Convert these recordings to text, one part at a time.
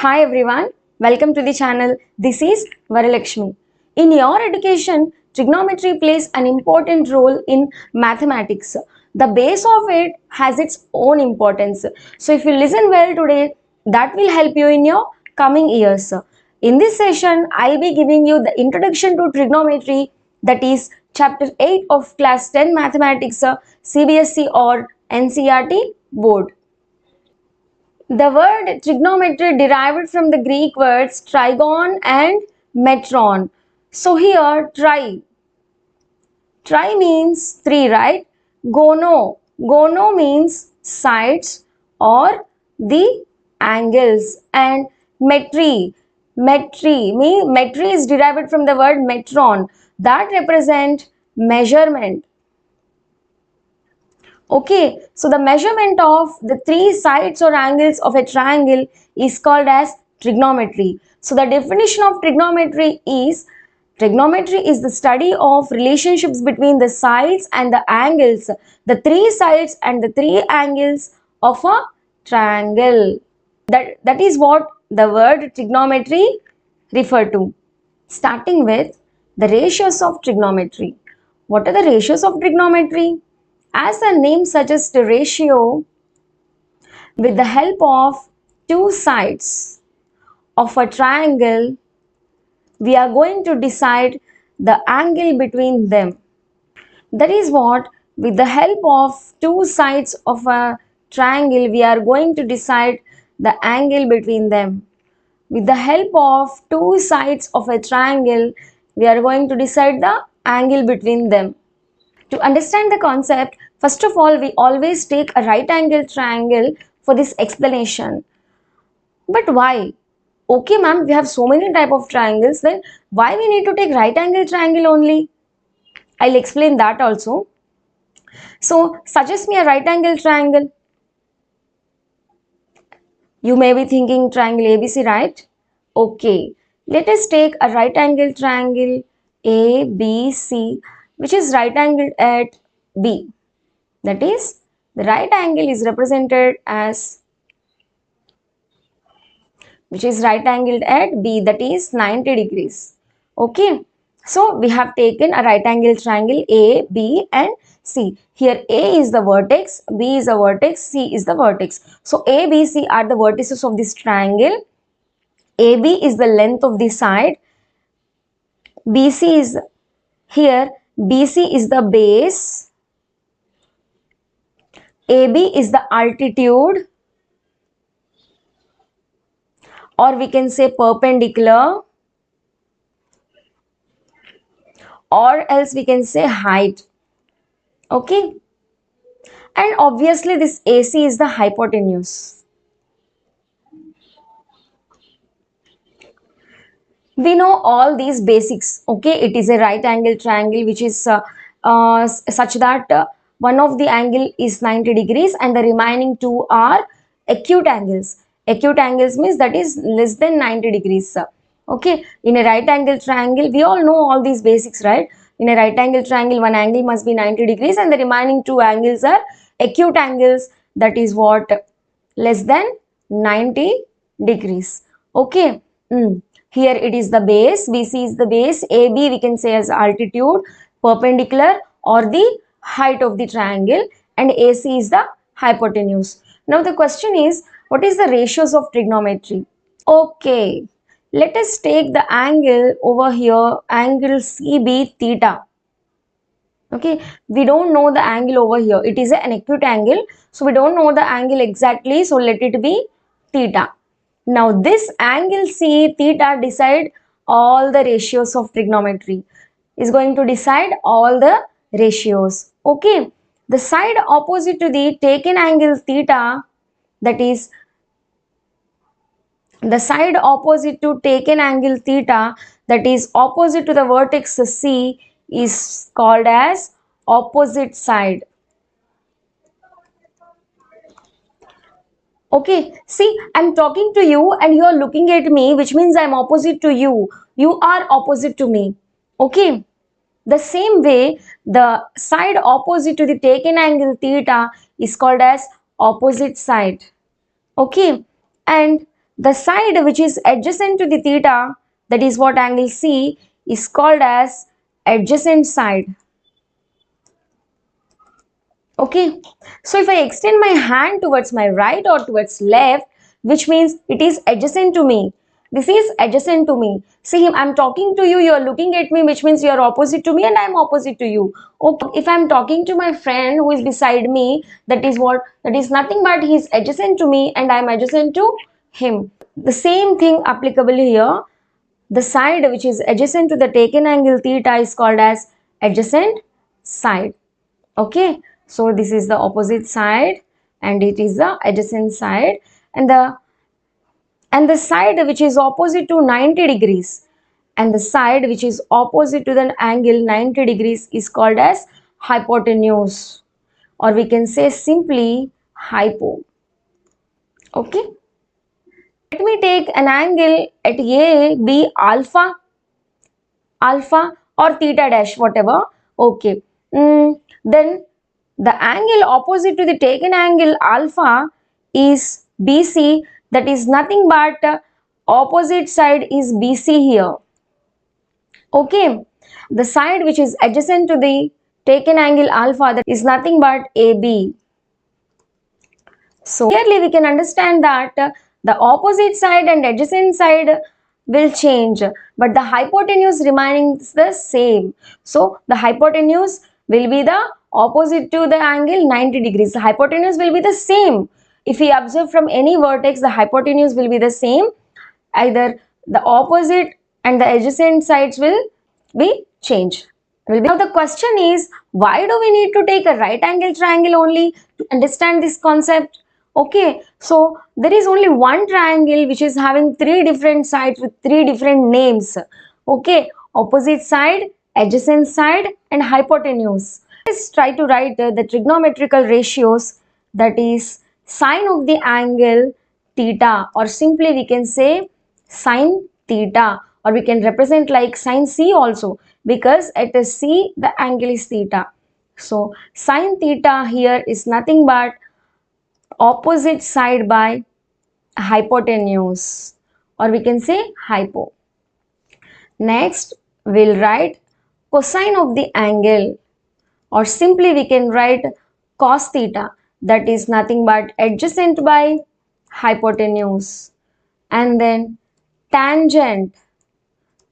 Hi everyone, welcome to the channel. This is Varalakshmi. In your education, trigonometry plays an important role in mathematics. The base of it has its own importance. So if you listen well today, that will help you in your coming years. In this session, I'll be giving you the introduction to trigonometry, that is chapter 8 of class 10 mathematics, CBSE or NCERT board. The word trigonometry derived from the Greek words trigon and metron. So here tri means three, right? Gono means sides or the angles, and metry is derived from the word metron that represent measurement. Okay, so the measurement of the three sides or angles of a triangle is called as trigonometry. So the definition of trigonometry is the study of relationships between the sides and the angles, the three sides and the three angles of a triangle. That is what the word trigonometry refer to. Starting with the ratios of trigonometry. What are the ratios of trigonometry? As the name suggests, the ratio, with the help of two sides of a triangle, we are going to decide the angle between them. That is what, with the help of two sides of a triangle, we are going to decide the angle between them. With the help of two sides of a triangle, we are going to decide the angle between them. To understand the concept, first of all, we always take a right angle triangle for this explanation. But why? Okay, ma'am, we have so many type of triangles, then why we need to take right angle triangle only? I'll explain that also. So, suggest me a right angle triangle. You may be thinking triangle ABC, right? Okay, let us take a right angle triangle ABC, which is right angled at B. That is, the right angle is represented as, which is right angled at B, that is 90 degrees. Okay, so we have taken a right angle triangle A, B and C. Here A is the vertex, B is the vertex, C is the vertex. So A, B, C are the vertices of this triangle. AB is the length of the side. BC is here, BC is the base. AB is the altitude, or we can say perpendicular, or else we can say height. Okay, and obviously this AC is the hypotenuse. We know all these basics. Okay, it is a right angle triangle which is such that one of the angle is 90 degrees and the remaining two are acute angles. Acute angles means that is less than 90 degrees. Okay, in a right angle triangle, we all know all these basics, right? In a right angle triangle, one angle must be 90 degrees and the remaining two angles are acute angles, that is what, less than 90 degrees. Okay. Here it is the base, BC is the base, AB we can say as altitude, perpendicular or the height of the triangle, and AC is the hypotenuse. Now the question is, what is the ratios of trigonometry? Okay, let us take the angle over here, angle CB theta. Okay, we don't know the angle over here. It is an acute angle, so we don't know the angle exactly, so let it be theta. Now this angle C theta decide all the ratios of trigonometry, is going to decide all the ratios. Okay, the side opposite to the taken angle theta, that is the side opposite to taken angle theta, that is opposite to the vertex C, is called as opposite side. Okay, see, I'm talking to you and you are looking at me, which means I'm opposite to you. You are opposite to me. Okay, the same way, the side opposite to the taken angle theta is called as opposite side. Okay, and The side which is adjacent to the theta, that is what angle C, is called as adjacent side. Okay, so if I extend my hand towards my right or towards left, which means it is adjacent to me. This is adjacent to me. See, I'm talking to you, you are looking at me, which means you are opposite to me and I am opposite to you. Okay, if I'm talking to my friend who is beside me, that is what? That is nothing but he is adjacent to me and I am adjacent to him. The same thing applicable here. The side which is adjacent to the taken angle theta is called as adjacent side. Okay, so this is the opposite side and it is the adjacent side, and the side which is opposite to 90 degrees and the side which is opposite to the angle 90 degrees is called as hypotenuse, or we can say simply hypo. Okay, let me take an angle at A, B, alpha or theta dash, whatever. Okay, then the angle opposite to the taken angle alpha is BC, that is nothing but opposite side is BC here. Okay, the side which is adjacent to the taken angle alpha, that is nothing but AB. So clearly we can understand that the opposite side and adjacent side will change, but the hypotenuse remains the same. So the hypotenuse will be the opposite to the angle 90 degrees. The hypotenuse will be the same. If we observe from any vertex, the hypotenuse will be the same. Either the opposite and the adjacent sides will be changed. Now the question is, why do we need to take a right angle triangle only to understand this concept? Okay, so there is only one triangle which is having three different sides with three different names. Okay, opposite side, adjacent side and hypotenuse. Let's try to write the trigonometrical ratios, that is sine of the angle theta, or simply we can say sine theta, or we can represent like sine C also, because at the C the angle is theta. So sine theta here is nothing but opposite side by hypotenuse, or we can say hypo. Next we'll write cosine of the angle, or simply we can write cos theta, that is nothing but adjacent by hypotenuse. And then tangent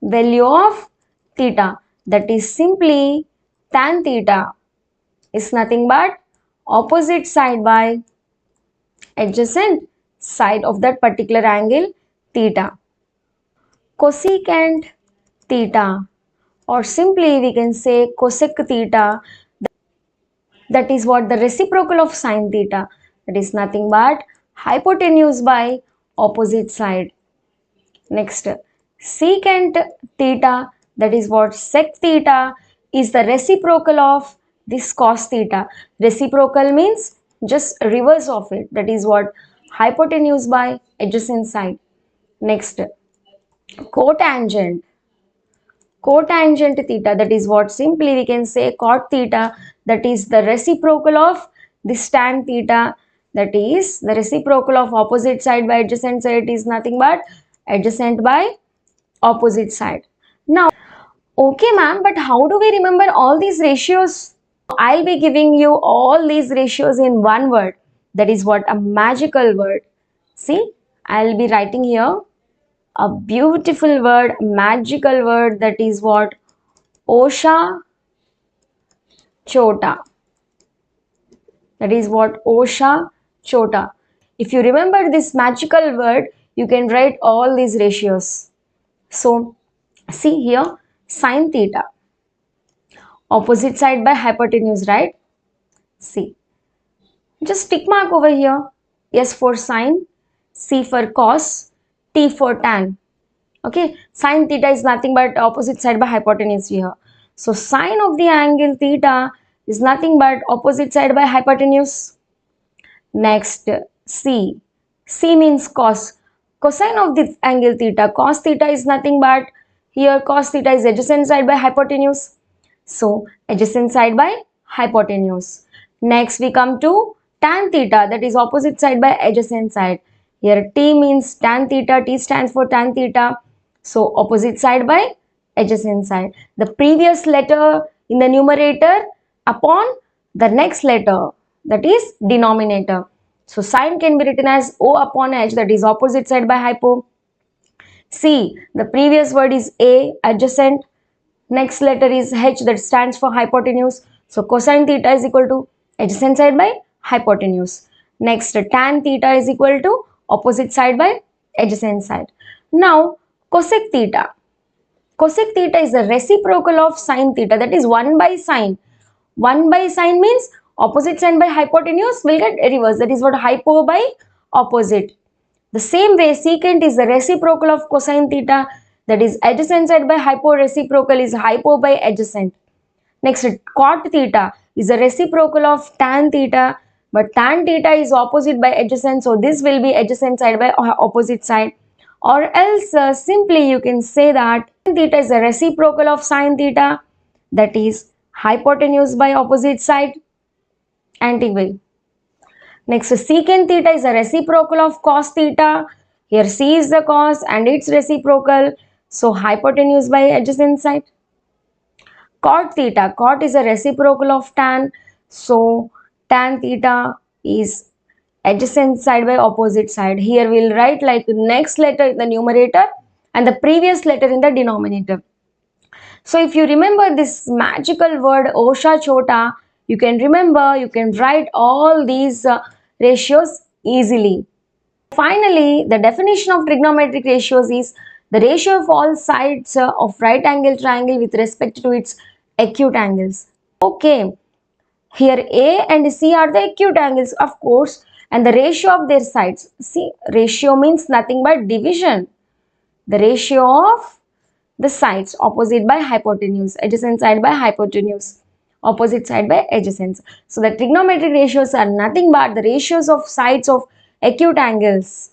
value of theta, that is simply tan theta, is nothing but opposite side by adjacent side of that particular angle theta. Cosecant theta, or simply we can say cosec theta, that is what? The reciprocal of sine theta, that is nothing but hypotenuse by opposite side. Next, secant theta, that is what? Sec theta is the reciprocal of this cos theta. Reciprocal means just reverse of it, that is what? Hypotenuse by adjacent side. Next, cotangent. Cotangent theta, that is what? Simply we can say cot theta, that is the reciprocal of this tan theta, that is the reciprocal of opposite side by adjacent side is nothing but adjacent by opposite side. Now, okay ma'am, but how do we remember all these ratios? I'll be giving you all these ratios in one word, that is what? A magical word. See, I'll be writing here a beautiful word, magical word, that is what? Osha Chota. That is what? Osha Chota. If you remember this magical word, you can write all these ratios. So, see here, sine theta, opposite side by hypotenuse, right? See, just tick mark over here. S for sine, C for cos, T for tan. Okay, sine theta is nothing but opposite side by hypotenuse here. So sine of the angle theta is nothing but opposite side by hypotenuse. Next, C. C means cos. Cosine of the angle theta. Cos theta is nothing but, here cos theta is adjacent side by hypotenuse. So adjacent side by hypotenuse. Next we come to tan theta, that is opposite side by adjacent side. Here T means tan theta, T stands for tan theta. So opposite side by adjacent side. The previous letter in the numerator upon the next letter, that is denominator. So sine can be written as O upon H, that is opposite side by hypo. C, the previous word is A, adjacent. Next letter is H, that stands for hypotenuse. So cosine theta is equal to adjacent side by hypotenuse. Next, tan theta is equal to opposite side by adjacent side. Now cosec theta. Cosec theta is the reciprocal of sine theta, that is 1 by sine. 1 by sine means opposite side by hypotenuse will get reverse, that is what hypo by opposite. The same way secant is the reciprocal of cosine theta, that is adjacent side by hypo, reciprocal is hypo by adjacent. Next, cot theta is the reciprocal of tan theta, but tan theta is opposite by adjacent, so this will be adjacent side by opposite side. Or else simply you can say that tan theta is the reciprocal of sine theta, that is hypotenuse by opposite side, anti-way. Next, secant theta is a reciprocal of cos theta. Here C is the cos and its reciprocal, so hypotenuse by adjacent side. Cot theta, cot is a reciprocal of tan, so tan theta is adjacent side by opposite side. Here we will write like next letter in the numerator and the previous letter in the denominator. So if you remember this magical word Osha Chota, you can remember, you can write all these ratios easily. Finally, the definition of trigonometric ratios is the ratio of all sides of right angle triangle with respect to its acute angles. Okay, here A and C are the acute angles, of course, and the ratio of their sides. See, ratio means nothing but division. The ratio of the sides opposite by hypotenuse, adjacent side by hypotenuse, opposite side by adjacent. So the trigonometric ratios are nothing but the ratios of sides of acute angles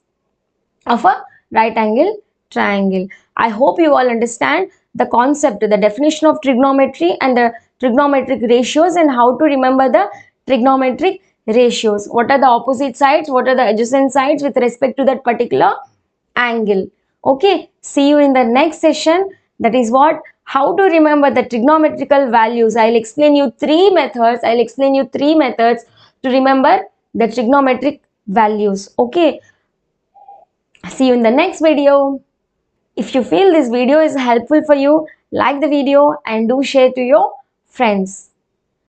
of a right angle triangle. I hope you all understand the concept, the definition of trigonometry and the trigonometric ratios and how to remember the trigonometric ratios. What are the opposite sides? What are the adjacent sides with respect to that particular angle? Okay, see you in the next session. That is what, how to remember the trigonometrical values. I'll explain you three methods. To remember the trigonometric values. Okay, see you in the next video. If you feel this video is helpful for you, like the video and do share to your friends.